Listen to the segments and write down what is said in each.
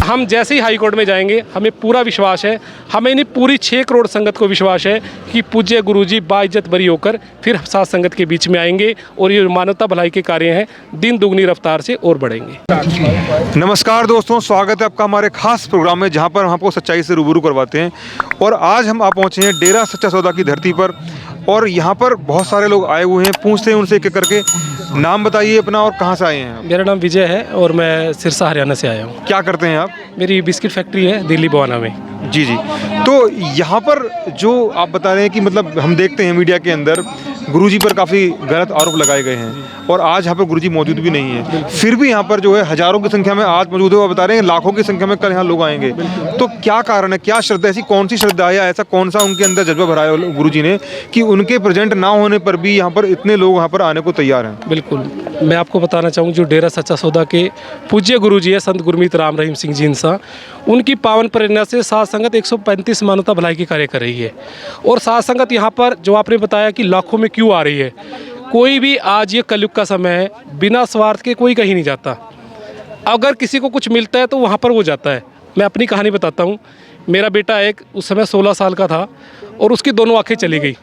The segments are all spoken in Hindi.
हम जैसे ही हाई कोर्ट में जाएंगे, हमें पूरा विश्वास है, हमें नहीं पूरी 6 करोड़ संगत को विश्वास है कि पूज्य गुरुजी बाइज्जत बरी होकर फिर साथ संगत के बीच में आएंगे और ये मानवता भलाई के कार्य हैं दिन दुगनी रफ्तार से और बढ़ेंगे। नमस्कार दोस्तों, स्वागत है आपका हमारे खास प्रोग्राम में, जहां पर हम आपको सच्चाई से रूबरू करवाते हैं। और आज हम आप पहुंचे हैं डेरा सच्चा सौदा की धरती पर, और यहाँ पर बहुत सारे लोग आए हुए हैं। पूछते हैं उनसे एक एक करके, नाम बताइए अपना और कहाँ से आए हैं आप? मेरा नाम विजय है और मैं सिरसा हरियाणा से आया हूँ। क्या करते हैं आप? मेरी बिस्किट फैक्ट्री है दिल्ली बवाना में। जी जी। तो यहाँ पर जो आप बता रहे हैं कि मतलब हम देखते हैं मीडिया के अंदर गुरुजी पर काफ़ी गलत आरोप लगाए गए हैं, और आज यहाँ पर गुरुजी मौजूद भी नहीं है, फिर भी यहाँ पर जो है हज़ारों की संख्या में आज मौजूद है, और बता रहे हैं लाखों की संख्या में कल यहाँ लोग आएंगे। तो क्या कारण है, क्या श्रद्धा, ऐसी कौन सी श्रद्धा है या ऐसा कौन सा उनके अंदर जज्बा भरा है गुरुजी ने कि उनके प्रेजेंट ना होने पर भी यहाँ पर इतने लोग यहाँ पर आने को तैयार हैं? बिल्कुल, मैं आपको बताना चाहूँ, जो डेरा सच्चा सौदा के पूज्य गुरुजी है संत गुरमीत राम रहीम सिंह जी इंसा, उनकी पावन प्रेरणा से साध संगत 135 मानवता भलाई के कार्य कर रही है। और साध संगत यहाँ पर जो आपने बताया कि लाखों में क्यों आ रही है, कोई भी आज ये कलयुग का समय है, बिना स्वार्थ के कोई कहीं नहीं जाता। अगर किसी को कुछ मिलता है तो वहाँ पर वो जाता है। मैं अपनी कहानी बताता हूँ। मेरा बेटा एक उस समय 16 साल का था और उसकी दोनों आँखें चली गई।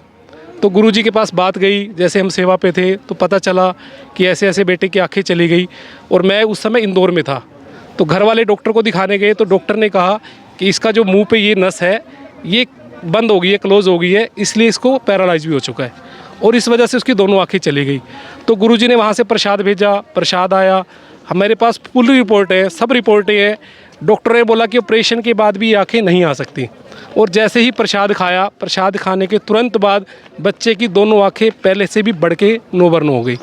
तो गुरुजी के पास बात गई, जैसे हम सेवा पे थे तो पता चला कि ऐसे ऐसे बेटे की आँखें चली गई। और मैं उस समय इंदौर में था, तो घर वाले डॉक्टर को दिखाने गए, तो डॉक्टर ने कहा कि इसका जो मुंह पे ये नस है ये बंद हो गई है, क्लोज हो गई है, इसलिए इसको पैरालाइज भी हो चुका है, और इस वजह से उसकी दोनों आँखें चली गई। तो गुरुजी ने वहाँ से प्रसाद भेजा, प्रसाद आया, हमारे पास पूरी रिपोर्ट है, सब रिपोर्टें हैं। डॉक्टर ने बोला कि ऑपरेशन के बाद भी आँखें नहीं आ सकती। और जैसे ही प्रसाद खाया, प्रसाद खाने के तुरंत बाद बच्चे की दोनों आँखें पहले से भी बढ़ के नोबरनो हो गई।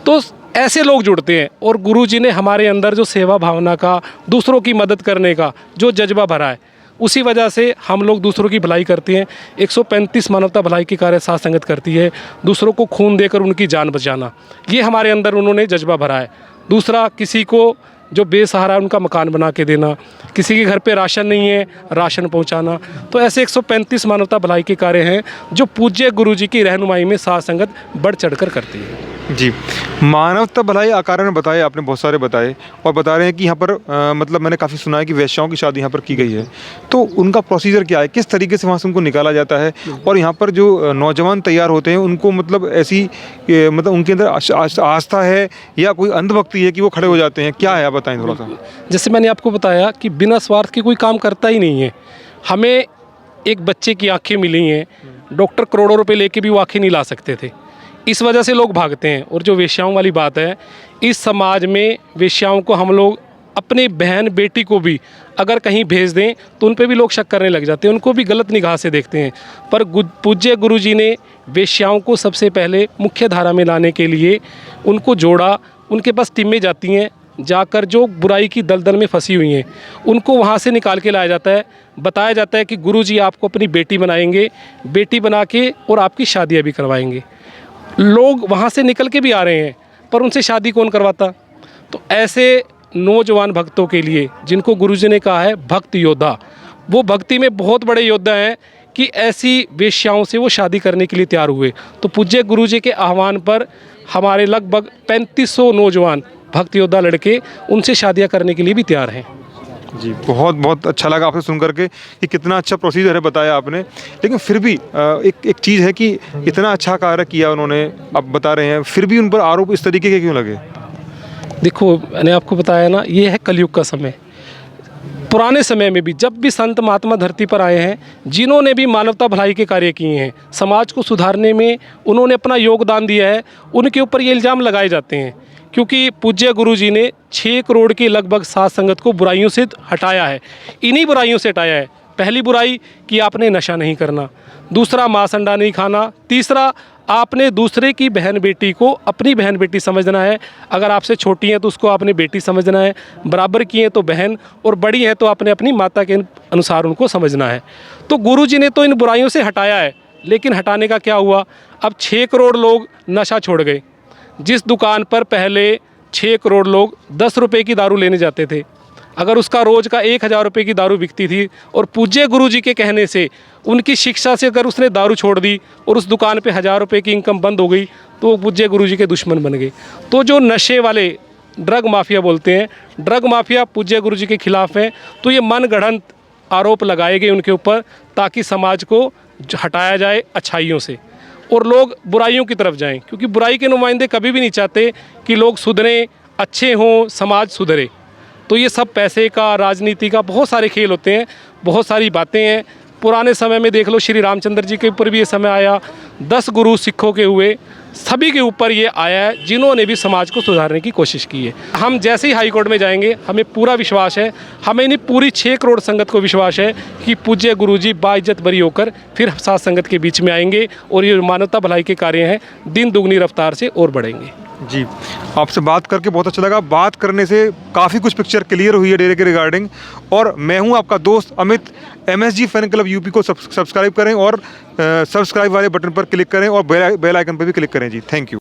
तो ऐसे लोग जुड़ते हैं, और गुरुजी ने हमारे अंदर जो सेवा भावना का, दूसरों की मदद करने का जो जज्बा भरा है, उसी वजह से हम लोग दूसरों की भलाई करते हैं। 135 मानवता भलाई के कार्य साध संगत करती है। दूसरों को खून देकर उनकी जान बचाना, ये हमारे अंदर उन्होंने जज्बा भरा है। दूसरा, किसी को जो बेसहारा है उनका मकान बना के देना, किसी के घर पे राशन नहीं है राशन पहुंचाना। तो ऐसे 135 मानवता भलाई के कार्य हैं जो पूज्य गुरुजी की रहनुमाई में साध संगत बढ़ चढ़कर करती है। जी, मानवता भलाई आकार में बताए आपने, बहुत सारे बताए, और बता रहे हैं कि यहाँ पर मतलब मैंने काफ़ी सुना है कि वैश्याओं की शादी यहाँ पर की गई है। तो उनका प्रोसीजर क्या है, किस तरीके से वहाँ से उनको निकाला जाता है, और यहाँ पर जो नौजवान तैयार होते हैं उनको मतलब ऐसी मतलब उनके अंदर आस्था है या कोई अंधभक्ति है कि वो खड़े हो जाते हैं, क्या है, आप बताएं थोड़ा सा। जैसे मैंने आपको बताया कि बिना स्वार्थ के कोई काम करता ही नहीं है। हमें एक बच्चे की आँखें मिली हैं, डॉक्टर करोड़ों रुपये लेके भी वो आँखें नहीं ला सकते थे, इस वजह से लोग भागते हैं। और जो वेश्याओं वाली बात है, इस समाज में वेश्याओं को हम लोग अपनी बहन बेटी को भी अगर कहीं भेज दें तो उन पे भी लोग शक करने लग जाते हैं, उनको भी गलत निगाह से देखते हैं। पर पूज्य गुरुजी ने वेश्याओं को सबसे पहले मुख्य धारा में लाने के लिए उनको जोड़ा। उनके पास टीमें जाती हैं, जाकर जो बुराई की दलदल में फंसी हुई हैं उनको वहाँ से निकाल के लाया जाता है। बताया जाता है कि गुरुजी आपको अपनी बेटी बनाएंगे, बेटी बना के और आपकी शादियाँ भी करवाएंगे। लोग वहाँ से निकल के भी आ रहे हैं, पर उनसे शादी कौन करवाता? तो ऐसे नौजवान भक्तों के लिए, जिनको गुरुजी ने कहा है भक्त योद्धा, वो भक्ति में बहुत बड़े योद्धा हैं कि ऐसी वेश्याओं से वो शादी करने के लिए तैयार हुए। तो पूज्य गुरुजी के आह्वान पर हमारे लगभग 3500 नौजवान भक्त योद्धा लड़के उनसे शादियाँ करने के लिए भी तैयार हैं। जी, बहुत बहुत अच्छा लगा आपसे सुन करके कि कितना अच्छा प्रोसीजर है बताया आपने। लेकिन फिर भी एक चीज़ है कि इतना अच्छा कार्य किया उन्होंने, आप बता रहे हैं, फिर भी उन पर आरोप इस तरीके के क्यों लगे? देखो, मैंने आपको बताया ना, ये है कलयुग का समय। पुराने समय में भी जब भी संत महात्मा धरती पर आए हैं, जिन्होंने भी मानवता भलाई के कार्य किए हैं, समाज को सुधारने में उन्होंने अपना योगदान दिया है, उनके ऊपर ये इल्ज़ाम लगाए जाते हैं। क्योंकि पूज्य गुरुजी ने 6 करोड़ के लगभग साध संगत को बुराइयों से हटाया है। इन्हीं बुराइयों से हटाया है। पहली बुराई कि आपने नशा नहीं करना, दूसरा मांस अंडा नहीं खाना, तीसरा आपने दूसरे की बहन बेटी को अपनी बहन बेटी समझना है। अगर आपसे छोटी हैं तो उसको आपने बेटी समझना है, बराबर की हैं तो बहन, और बड़ी हैं तो आपने अपनी माता के अनुसार उनको समझना है। तो गुरुजी ने तो इन बुराइयों से हटाया है, लेकिन हटाने का क्या हुआ? अब 6 करोड़ लोग नशा छोड़ गए। जिस दुकान पर पहले 6 करोड़ लोग 10 रुपये की दारू लेने जाते थे, अगर उसका रोज़ का 1000 रुपये की दारू बिकती थी, और पूज्य गुरुजी के कहने से, उनकी शिक्षा से अगर उसने दारू छोड़ दी और उस दुकान पे 1000 रुपये की इनकम बंद हो गई, तो वो पूज्य गुरुजी के दुश्मन बन गए। तो जो नशे वाले ड्रग माफिया बोलते हैं, ड्रग माफिया पूज्य गुरु जी के खिलाफ है। तो ये मनगढ़ंत आरोप लगाए गए उनके ऊपर ताकि समाज को हटाया जाए अच्छाइयों से और लोग बुराइयों की तरफ जाएं, क्योंकि बुराई के नुमाइंदे कभी भी नहीं चाहते कि लोग सुधरें, अच्छे हों, समाज सुधरे। तो ये सब पैसे का, राजनीति का बहुत सारे खेल होते हैं, बहुत सारी बातें हैं। पुराने समय में देख लो, श्री रामचंद्र जी के ऊपर भी ये समय आया, 10 गुरु सिखों के हुए, सभी के ऊपर ये आया है जिन्होंने भी समाज को सुधारने की कोशिश की है। हम जैसे ही हाई कोर्ट में जाएंगे, हमें पूरा विश्वास है, हमें नहीं पूरी 6 करोड़ संगत को विश्वास है कि पूज्य गुरु जी बाइज्जत बरी होकर फिर साथ संगत के बीच में आएंगे और ये मानवता भलाई के कार्य हैं दिन दुगनी रफ्तार से और बढ़ेंगे। जी, आपसे बात करके बहुत अच्छा लगा। बात करने से काफ़ी कुछ पिक्चर क्लियर हुई है डेरे के रिगार्डिंग। और मैं हूं आपका दोस्त Amit. MSG fan club UP को सब्सक्राइब करें और सब्सक्राइब वाले बटन पर क्लिक करें और बेल आइकन पर भी क्लिक करें जी। Thank you.